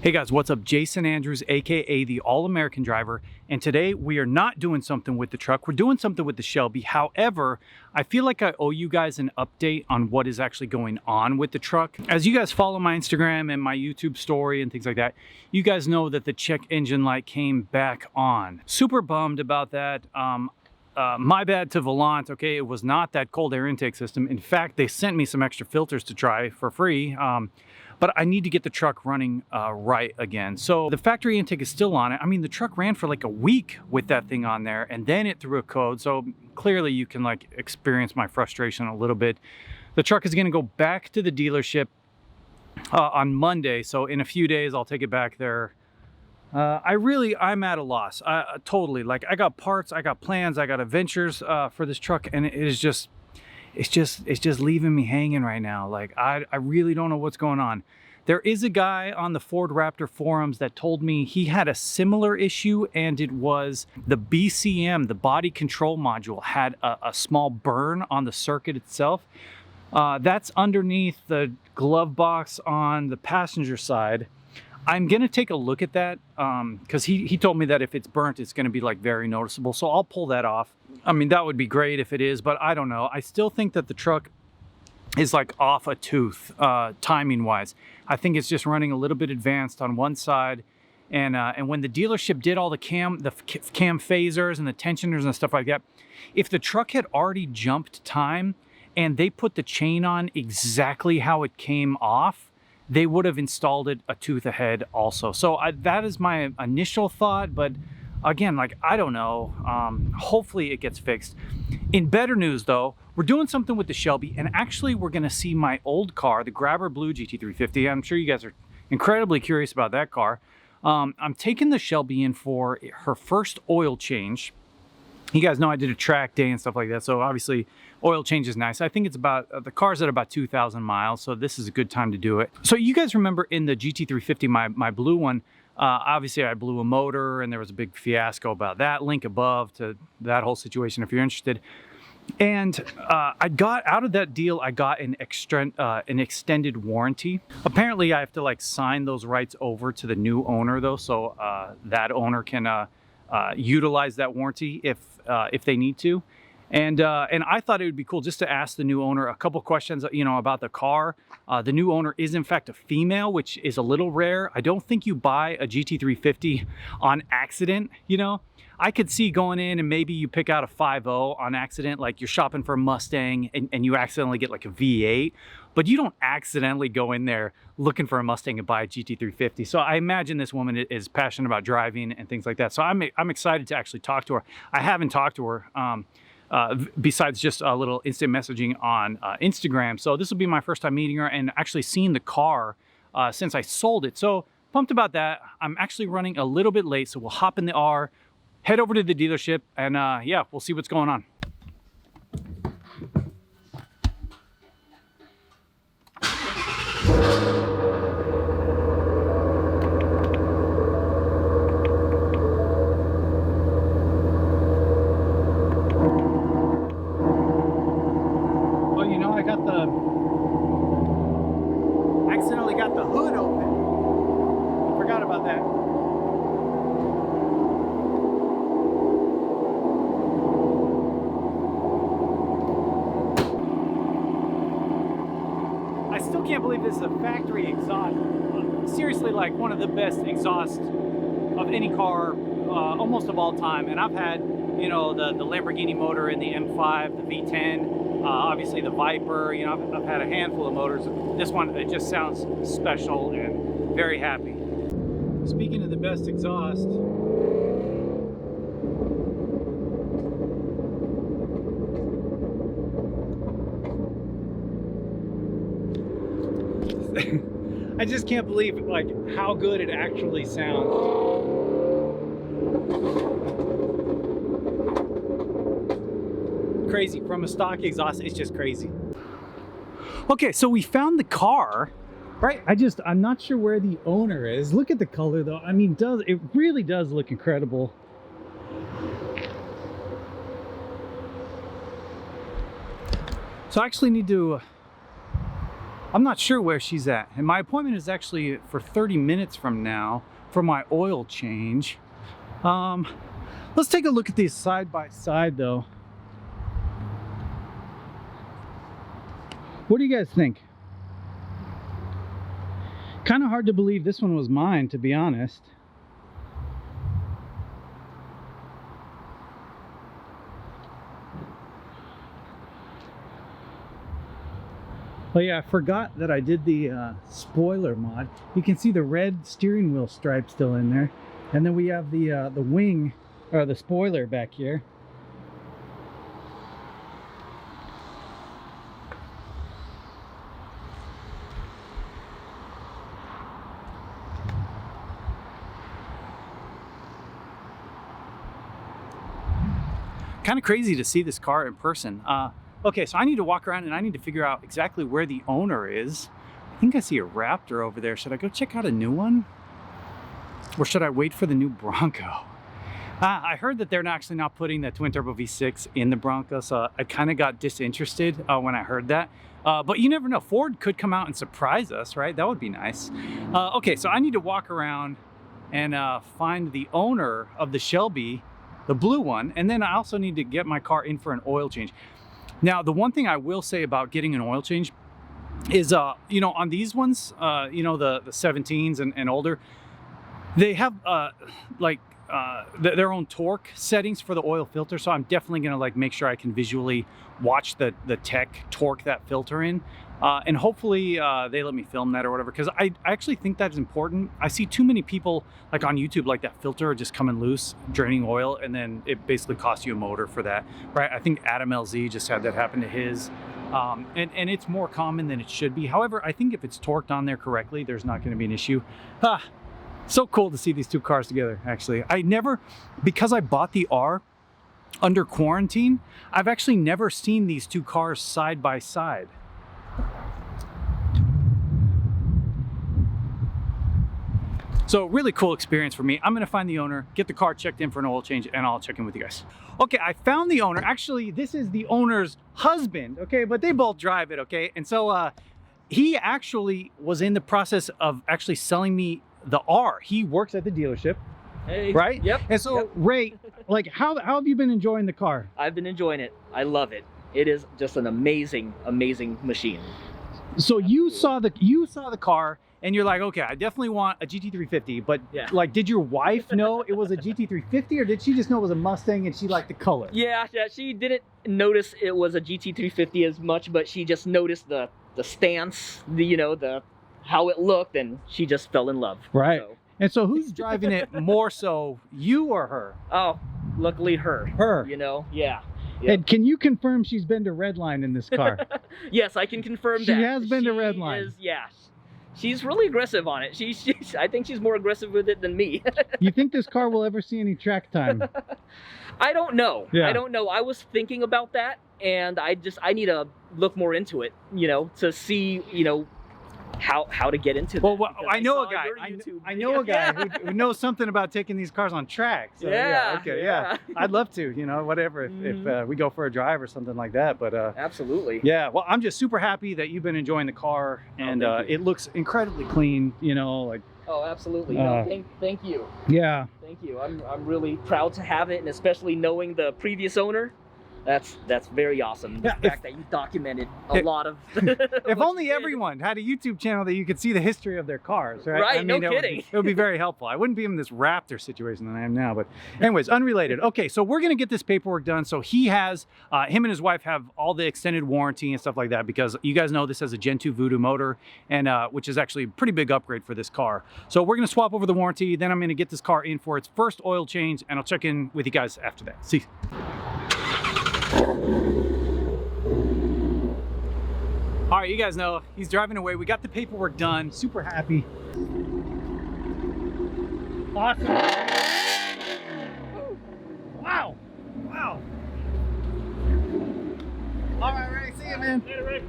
Hey guys, what's up? Jason Andrews, aka the All-American Driver, and today we are not doing something with the truck, we're doing something with the Shelby. However, I feel like I owe you guys an update on what is actually going on with the truck. As you guys follow my Instagram and my YouTube story and things like that, you guys know that the check engine light came back on. Super bummed about that. My bad to Volant, okay? It was not that cold air intake system. In fact, they sent me some extra filters to try for free. But I need to get the truck running right again. So the factory intake is still on it. I mean, the truck ran for like a week with that thing on there, and then it threw a code. So clearly you can like experience my frustration a little bit. The truck is gonna go back to the dealership on Monday. So in a few days, I'll take it back there. I'm at a loss. Totally, like I got parts, I got plans, I got adventures for this truck, and it's just leaving me hanging right now. Like I really don't know what's going on. There is a guy on the Ford Raptor forums that told me he had a similar issue, and it was the BCM, the body control module, had a small burn on the circuit itself. That's underneath the glove box on the passenger side. I'm gonna take a look at that because he told me that if it's burnt, it's gonna be like very noticeable. So I'll pull that off. I mean, that would be great if it is, but I don't know. I still think that the truck is like off a tooth timing wise. I think it's just running a little bit advanced on one side. And when the dealership did all the cam phasers and the tensioners and stuff like that, if the truck had already jumped time and they put the chain on exactly how it came off, they would have installed it a tooth ahead also. So that is my initial thought, but again, like, I don't know. Hopefully it gets fixed. In better news though, we're doing something with the Shelby, and actually we're gonna see my old car, the Grabber Blue GT350. I'm sure you guys are incredibly curious about that car. I'm taking the Shelby in for her first oil change. You guys know I did a track day and stuff like that, so obviously oil change is nice. I think it's about, the car's at about 2,000 miles, so this is a good time to do it. So you guys remember in the GT350, my blue one, obviously I blew a motor and there was a big fiasco about that. Link above to that whole situation if you're interested. And I got out of that deal, I got an extended warranty. Apparently I have to like sign those rights over to the new owner though, so that owner can utilize that warranty if they need to. And I thought it would be cool just to ask the new owner a couple questions, you know, about the car. The new owner is in fact a female, which is a little rare. I don't think you buy a GT350 on accident, you know. I could see going in and maybe you pick out a 5.0 on accident, like you're shopping for a Mustang and you accidentally get like a V8, but you don't accidentally go in there looking for a Mustang and buy a GT350. So I imagine this woman is passionate about driving and things like that. So I'm excited to actually talk to her. I haven't talked to her. Besides just a little instant messaging on Instagram. So this will be my first time meeting her and actually seeing the car since I sold it. So pumped about that. I'm actually running a little bit late, so we'll hop in the R, head over to the dealership, and yeah, we'll see what's going on. Accidentally got the hood open. Forgot about that. I still can't believe this is a factory exhaust. Seriously, like one of the best exhausts of any car, almost of all time. And I've had, you know, the Lamborghini motor in the M5, the V10. Obviously the Viper, you know, I've had a handful of motors. This one, it just sounds special and very happy. Speaking of the best exhaust, I just can't believe like how good it actually sounds. Crazy. From a stock exhaust, it's just crazy. Okay, so we found the car, right? I'm not sure where the owner is. Look at the color though. I mean, it really does look incredible. So I actually need to I'm not sure where she's at. And my appointment is actually for 30 minutes from now for my oil change. Let's take a look at these side by side though. What do you guys think? Kind of hard to believe this one was mine, to be honest. Oh yeah, I forgot that I did the spoiler mod. You can see the red steering wheel stripe still in there. And then we have the wing, or the spoiler back here. Kind of crazy to see this car in person. Okay, so I need to walk around and I need to figure out exactly where the owner is. I think I see a Raptor over there. Should I go check out a new one? Or should I wait for the new Bronco? I heard that they're actually not putting the twin turbo V6 in the Bronco, so I kind of got disinterested when I heard that. But you never know, Ford could come out and surprise us, right? That would be nice. Okay, so I need to walk around and find the owner of the Shelby, the blue one, and then I also need to get my car in for an oil change. Now, the one thing I will say about getting an oil change is, you know, on these ones, you know, the 17s and older, they have their own torque settings for the oil filter. So I'm definitely gonna like make sure I can visually watch the tech torque that filter in. And hopefully they let me film that or whatever, because I actually think that is important. I see too many people like on YouTube, like that filter just coming loose, draining oil, and then it basically costs you a motor for that, right? I think Adam LZ just had that happen to his. And it's more common than it should be. However, I think if it's torqued on there correctly, there's not gonna be an issue. So cool to see these two cars together, actually. Because I bought the R under quarantine, I've actually never seen these two cars side by side. So really cool experience for me. I'm gonna find the owner, get the car checked in for an oil change, and I'll check in with you guys. Okay, I found the owner. Actually, this is the owner's husband, okay? But they both drive it, okay? And so he actually was in the process of actually selling me the R. He works at the dealership, right? Yep. And so, Ray, like, how have you been enjoying the car? I've been enjoying it. I love it. It is just an amazing, amazing machine. So you saw the car and you're like, okay, I definitely want a GT350, but Yeah. like, did your wife know it was a GT350, or did she just know it was a Mustang and she liked the color? Yeah, she didn't notice it was a GT350 as much, but she just noticed the stance, how it looked, and she just fell in love. Right. So. And so who's driving it more so, you or her? Oh, luckily her. Her. Yeah. And can you confirm she's been to Redline in this car? Yes, I can confirm that. She has been to Redline. Yeah. She's really aggressive on it. I think she's more aggressive with it than me. You think this car will ever see any track time? I don't know. Yeah. I don't know. I was thinking about that, and I need to look more into it, to see, how to get into that. Well, I know a saw guy. your YouTube I know a guy who knows something about taking these cars on track. So, Yeah, okay, yeah. I'd love to, whatever, if we go for a drive or something like that. But Absolutely. yeah, well, I'm just super happy that you've been enjoying the car, and thank you. it looks incredibly clean. Like, Oh, absolutely. Thank you. yeah. Thank you. I'm really proud to have it, and especially knowing the previous owner. That's very awesome. The fact that you documented a lot of. If only everyone had a YouTube channel that you could see the history of their cars, right? Right, no kidding. It would be very helpful. I wouldn't be in this Raptor situation that I am now, but anyways, unrelated. Okay, so we're gonna get this paperwork done. So he has, him and his wife have all the extended warranty and stuff like that, because you guys know this has a Gen 2 Voodoo motor, and which is actually a pretty big upgrade for this car. So we're gonna swap over the warranty, then I'm gonna get this car in for its first oil change, and I'll check in with you guys after that. See. All right, you guys know he's driving away. We got the paperwork done. Super happy. Awesome. Wow. Wow. All right, Ray. See you, man. Later, Ray.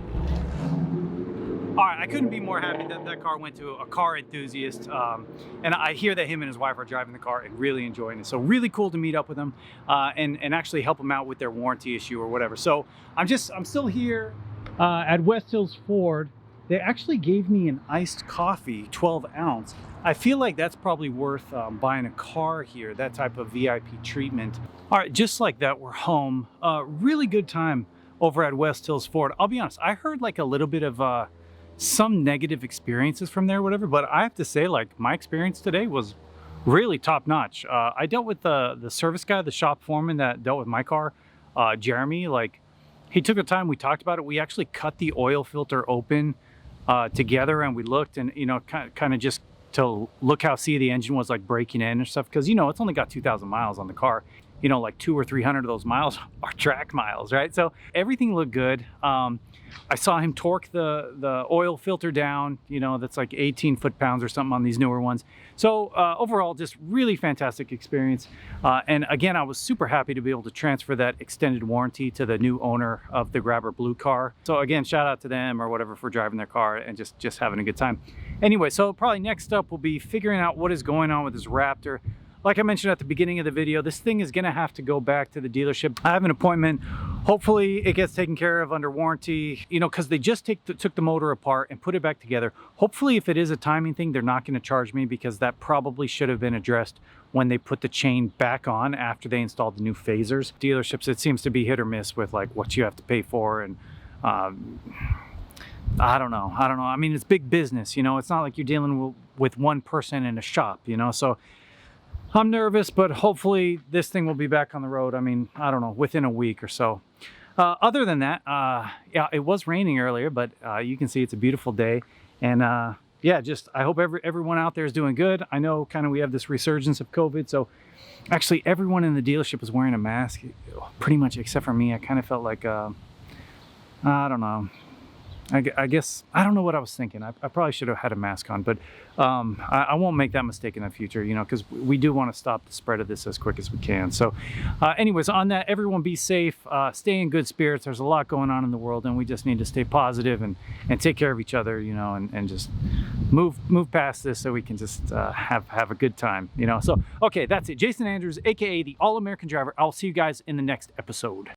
All right, I couldn't be more happy that that car went to a car enthusiast. And I hear that him and his wife are driving the car and really enjoying it. So really cool to meet up with them and actually help them out with their warranty issue or whatever. So I'm still here at West Hills Ford, they actually gave me an iced coffee, 12 ounce. I feel like that's probably worth buying a car here, that type of VIP treatment. All right, just like that, we're home. Really good time over at West Hills Ford. I'll be honest, I heard like a little bit of some negative experiences from there, whatever, but I have to say, like, my experience today was really top notch. I dealt with the service guy, the shop foreman that dealt with my car, Jeremy. Like, he took the time, we talked about it. We actually cut the oil filter open together, and we looked, and you know, kind of just to look how the engine was like breaking in and stuff, because you know it's only got 2,000 miles on the car. You know, like 200 or 300 of those miles are track miles, right? So everything looked good. I saw him torque the oil filter down, you know, that's like 18 foot-pounds or something on these newer ones. So overall, just really fantastic experience. And again, I was super happy to be able to transfer that extended warranty to the new owner of the Grabber Blue car. So again, shout out to them or whatever for driving their car and just having a good time. Anyway, so probably next up will be figuring out what is going on with this Raptor. Like I mentioned at the beginning of the video, this thing is gonna have to go back to the dealership. I have an appointment. Hopefully it gets taken care of under warranty, you know, because they just took the motor apart and put it back together. Hopefully if it is a timing thing, they're not gonna charge me, because that probably should have been addressed when they put the chain back on after they installed the new phasers. Dealerships, it seems to be hit or miss with like what you have to pay for, and I don't know. I mean, it's big business, you know, it's not like you're dealing with one person in a shop, you know, so I'm nervous, but hopefully this thing will be back on the road. I mean, I don't know, within a week or so. Other than that, yeah, it was raining earlier, but you can see it's a beautiful day. And yeah, just I hope everyone out there is doing good. I know kind of we have this resurgence of COVID, so actually everyone in the dealership was wearing a mask, pretty much except for me. I kind of felt like, I don't know. I guess, I don't know what I was thinking. I probably should have had a mask on, but I won't make that mistake in the future, you know, because we do want to stop the spread of this as quick as we can. So anyways, on that, everyone be safe, stay in good spirits. There's a lot going on in the world, and we just need to stay positive and take care of each other, you know, and just move past this so we can just have a good time, you know. So, okay, that's it. Jason Andrews, AKA the All-American Driver. I'll see you guys in the next episode.